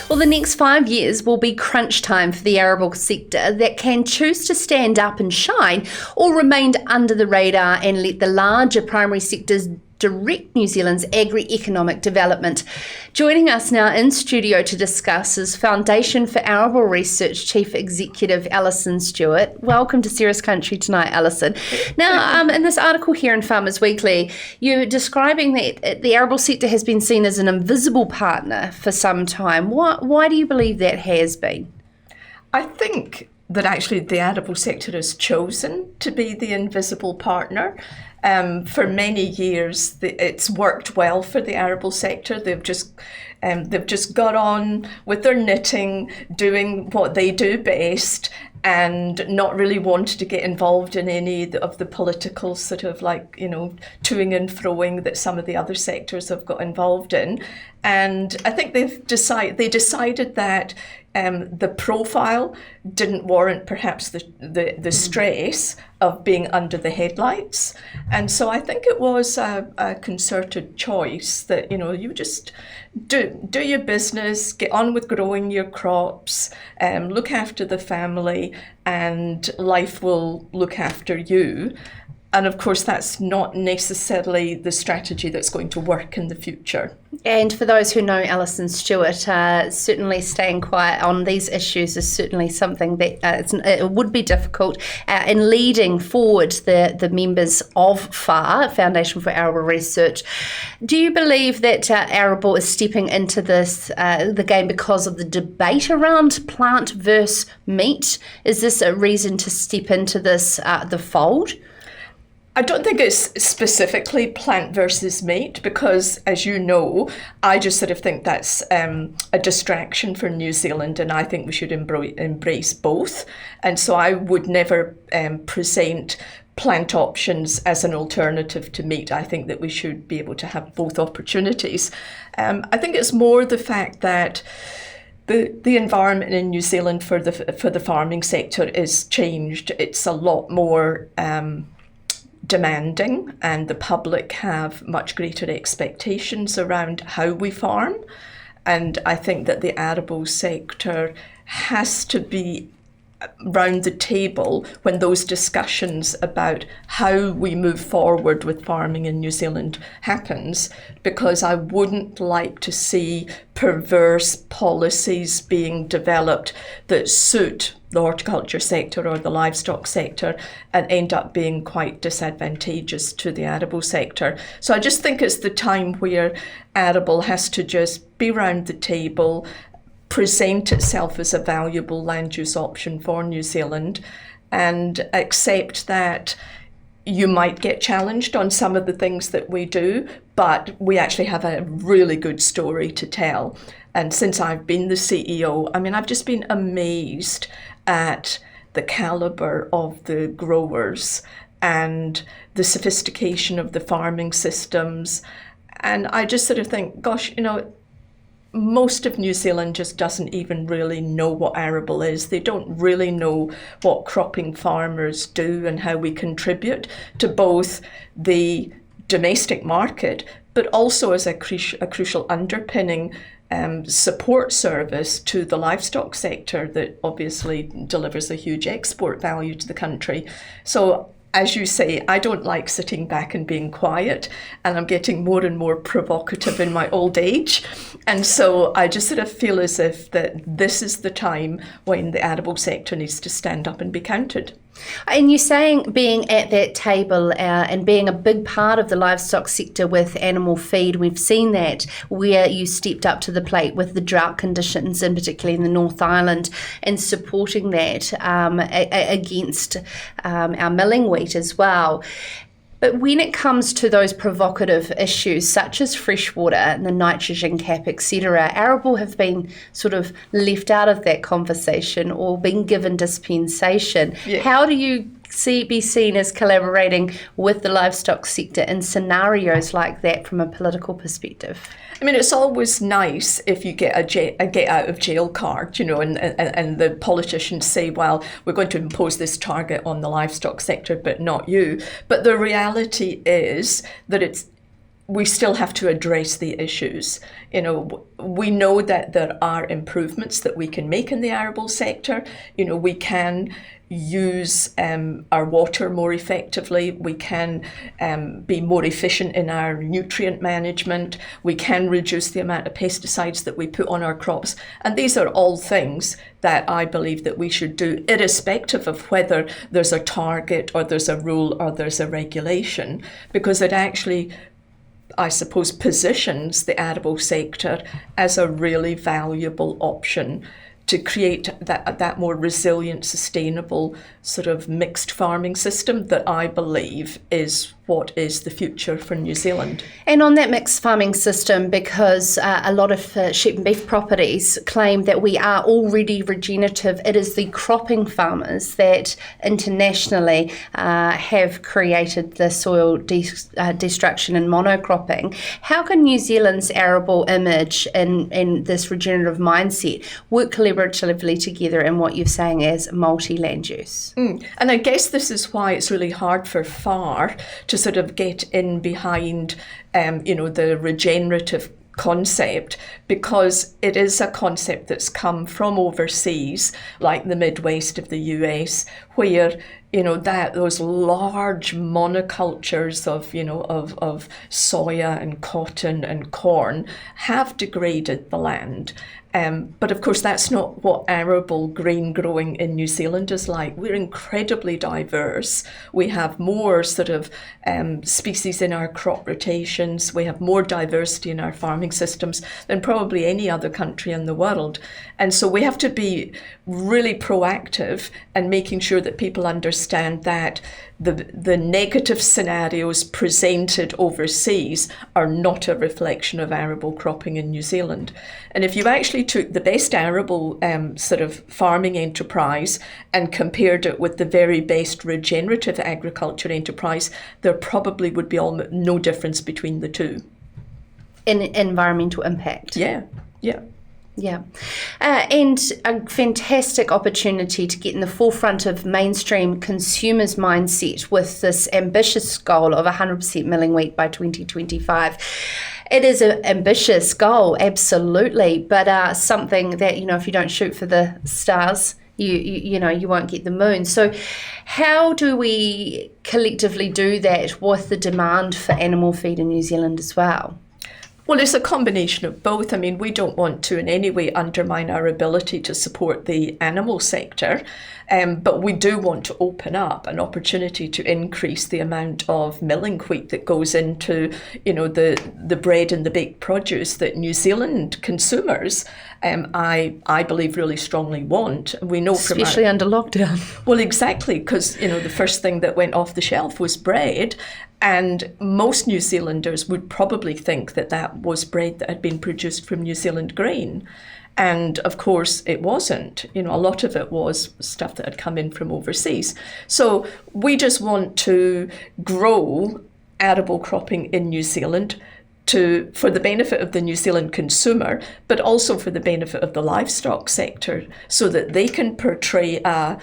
Well, the next 5 years will be crunch time for the arable sector that can choose to stand up and shine or remain under the radar and let the larger primary sectors direct New Zealand's agri-economic development. Joining us now in studio to discuss is Foundation for Arable Research Chief Executive Alison Stewart. Welcome to Ceres Country tonight, Alison. Now, in this article here in Farmers Weekly, you're describing that the arable sector has been seen as an invisible partner for some time. Why do you believe that has been? I think that actually the arable sector has chosen to be the invisible partner. For many years, it's worked well for the arable sector. They've just got on with their knitting, doing what they do best, and not really wanted to get involved in any of the political sort of toing and froing that some of the other sectors have got involved in. And I think they decided that the profile didn't warrant perhaps the stress of being under the headlights. And so I think it was a concerted choice that, you just do your business, get on with growing your crops, look after the family, and life will look after you. And of course, that's not necessarily the strategy that's going to work in the future. And for those who know Alison Stewart, certainly staying quiet on these issues is certainly something that it would be difficult in leading forward the members of FAR, Foundation for Arable Research. Do you believe that Arable is stepping into the game because of the debate around plant versus meat? Is this a reason to step into this, the fold? I don't think it's specifically plant versus meat because, as you know, I just sort of think that's a distraction for New Zealand, and I think we should embrace both. And so I would never present plant options as an alternative to meat. I think that we should be able to have both opportunities. I think it's more the fact that the environment in New Zealand for the farming sector is changed. It's a lot more demanding, and the public have much greater expectations around how we farm. And I think that the arable sector has to be round the table when those discussions about how we move forward with farming in New Zealand happens, because I wouldn't like to see perverse policies being developed that suit the horticulture sector or the livestock sector and end up being quite disadvantageous to the arable sector. So I just think it's the time where arable has to just be round the table, present itself as a valuable land use option for New Zealand, and accept that you might get challenged on some of the things that we do, but we actually have a really good story to tell. And since I've been the CEO, I've just been amazed at the caliber of the growers and the sophistication of the farming systems. And I just sort of think, gosh, most of New Zealand just doesn't even really know what arable is. They don't really know what cropping farmers do and how we contribute to both the domestic market, but also as a crucial underpinning support service to the livestock sector that obviously delivers a huge export value to the country. So, as you say, I don't like sitting back and being quiet, and I'm getting more and more provocative in my old age. And so I just sort of feel as if that this is the time when the arable sector needs to stand up and be counted. And you're saying being at that table and being a big part of the livestock sector with animal feed, we've seen that where you stepped up to the plate with the drought conditions, and particularly in the North Island, and supporting that against our milling wheat as well. But when it comes to those provocative issues such as freshwater and the nitrogen cap, etc., arable have been sort of left out of that conversation or been given dispensation. Yeah. How do you be seen as collaborating with the livestock sector in scenarios like that from a political perspective? It's always nice if you get a get out of jail card, and the politicians say, well, we're going to impose this target on the livestock sector, but not you. But the reality is that it's we still have to address the issues. We know that there are improvements that we can make in the arable sector. We can use our water more effectively. We can be more efficient in our nutrient management. We can reduce the amount of pesticides that we put on our crops. And these are all things that I believe that we should do, irrespective of whether there's a target or there's a rule or there's a regulation, because it actually, I suppose, positions the arable sector as a really valuable option to create that more resilient, sustainable sort of mixed farming system that I believe is what is the future for New Zealand. And on that mixed farming system, because a lot of sheep and beef properties claim that we are already regenerative, it is the cropping farmers that internationally have created the soil destruction and monocropping. How can New Zealand's arable image and this regenerative mindset work collaboratively together in what you're saying as multi-land use? And I guess this is why it's really hard for FAR to sort of get in behind, the regenerative concept, because it is a concept that's come from overseas, like the Midwest of the US, where those large monocultures of soya and cotton and corn have degraded the land. But of course, that's not what arable grain growing in New Zealand is like. We're incredibly diverse. We have more sort of species in our crop rotations. We have more diversity in our farming systems than probably any other country in the world. And so we have to be really proactive and making sure that people understand that the negative scenarios presented overseas are not a reflection of arable cropping in New Zealand. And if you actually took the best arable sort of farming enterprise and compared it with the very best regenerative agriculture enterprise, there probably would be no difference between the two. In environmental impact. Yeah. Yeah. And a fantastic opportunity to get in the forefront of mainstream consumers' mindset with this ambitious goal of 100% milling wheat by 2025. It is an ambitious goal, absolutely, but something that, if you don't shoot for the stars, you won't get the moon. So how do we collectively do that with the demand for animal feed in New Zealand as well? Well, it's a combination of both. I mean, we don't want to in any way undermine our ability to support the animal sector, but we do want to open up an opportunity to increase the amount of milling wheat that goes into, the bread and the baked produce that New Zealand consumers, I believe, really strongly want. We know especially under lockdown. Well, exactly, because the first thing that went off the shelf was bread. And most New Zealanders would probably think that was bread that had been produced from New Zealand grain. And of course it wasn't. A lot of it was stuff that had come in from overseas. So we just want to grow arable cropping in New Zealand for the benefit of the New Zealand consumer, but also for the benefit of the livestock sector, so that they can portray a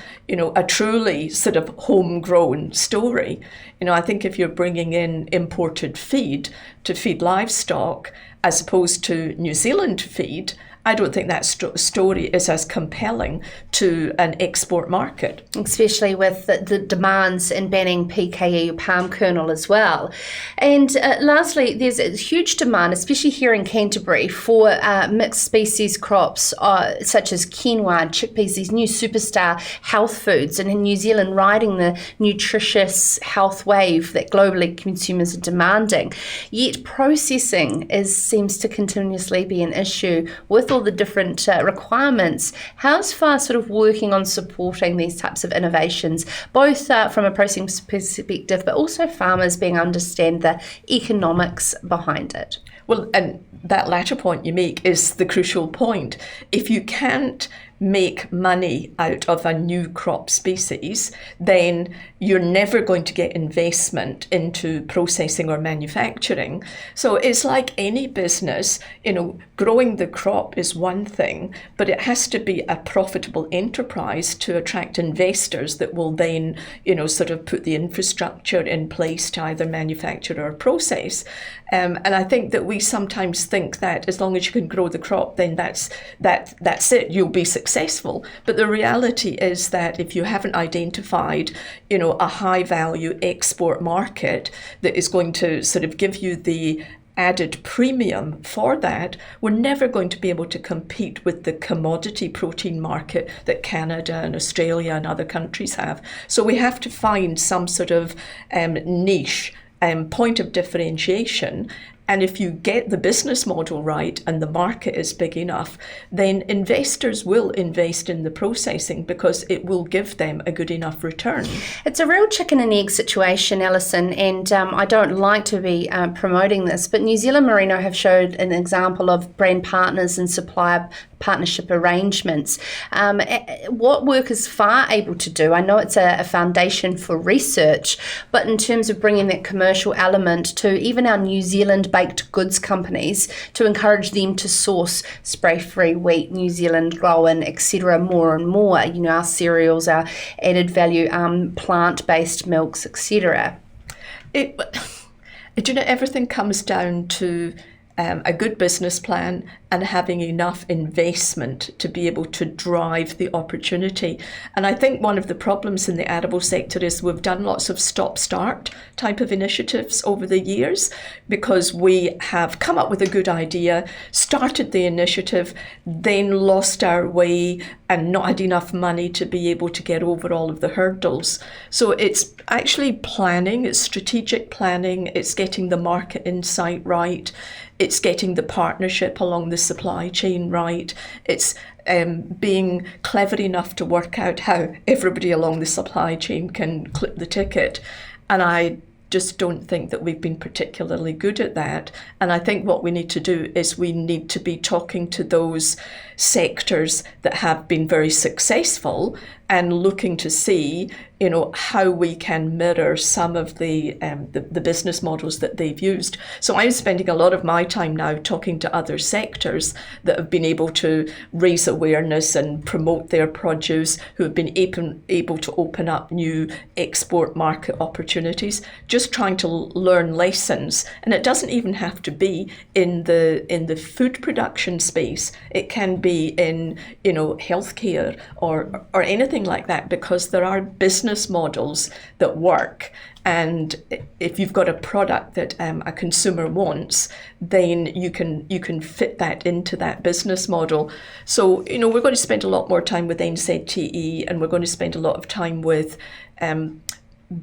truly sort of homegrown story. I think if you're bringing in imported feed to feed livestock as opposed to New Zealand feed, I don't think that story is as compelling to an export market. Especially with the demands in banning PKE, palm kernel, as well. And lastly, there's a huge demand, especially here in Canterbury, for mixed species crops such as quinoa, chickpeas, these new superstar health foods. And in New Zealand, riding the nutritious health wave that globally consumers are demanding. Yet processing seems to continuously be an issue with all the different requirements. How's FAR sort of working on supporting these types of innovations, both from a processing perspective, but also farmers being understand the economics behind it? Well, and that latter point you make is the crucial point. If you can't make money out of a new crop species, then you're never going to get investment into processing or manufacturing. So it's like any business, growing the crop is one thing, but it has to be a profitable enterprise to attract investors that will then, sort of put the infrastructure in place to either manufacture or process. And I think that we sometimes think that as long as you can grow the crop, then that's it, you'll be successful. But the reality is that if you haven't identified, a high value export market that is going to sort of give you the added premium for that, we're never going to be able to compete with the commodity protein market that Canada and Australia and other countries have. So we have to find some sort of niche point of differentiation. And if you get the business model right and the market is big enough, then investors will invest in the processing because it will give them a good enough return. It's a real chicken and egg situation, Alison, and I don't like to be promoting this, but New Zealand Merino have showed an example of brand partners and supplier partnership arrangements. What work is FAR able to do? I know it's a foundation for research, but in terms of bringing that commercial element to even our New Zealand baked goods companies to encourage them to source spray-free wheat, New Zealand grown, etc. more and more, our cereals, our added value plant-based milks, etc. Everything comes down to a good business plan and having enough investment to be able to drive the opportunity. And I think one of the problems in the arable sector is we've done lots of stop-start type of initiatives over the years because we have come up with a good idea, started the initiative, then lost our way and not had enough money to be able to get over all of the hurdles. So it's actually planning, it's strategic planning, it's getting the market insight right, it's getting the partnership along the supply chain right, it's being clever enough to work out how everybody along the supply chain can clip the ticket. And I just don't think that we've been particularly good at that. And I think what we need to do is we need to be talking to those sectors that have been very successful and looking to see, how we can mirror some of the business models that they've used. So I'm spending a lot of my time now talking to other sectors that have been able to raise awareness and promote their produce, who have been able to open up new export market opportunities, just trying to learn lessons. And it doesn't even have to be in the food production space. It can be in, healthcare or anything like that, because there are business models that work. And if you've got a product that a consumer wants, then you can fit that into that business model. So, we're going to spend a lot more time with NZTE, and we're going to spend a lot of time with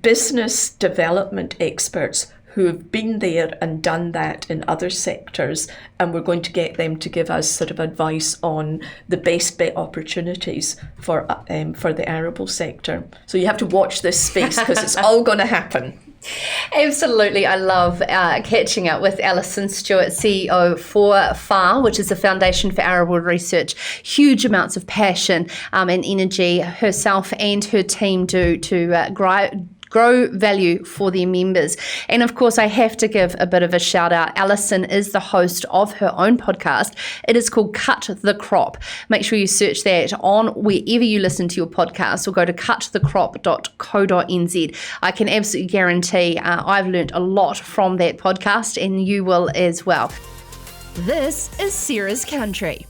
business development experts who have been there and done that in other sectors, and we're going to get them to give us sort of advice on the best bet opportunities for the arable sector. So you have to watch this space because it's all going to happen. Absolutely. I love catching up with Alison Stewart, CEO for FAR, which is the Foundation for Arable Research. Huge amounts of passion and energy herself and her team do to grow value for their members. And of course, I have to give a bit of a shout out. Alison is the host of her own podcast. It is called Cut the Crop. Make sure you search that on wherever you listen to your podcast, or go to cutthecrop.co.nz. I can absolutely guarantee I've learned a lot from that podcast, and you will as well. This is Sarah's Country.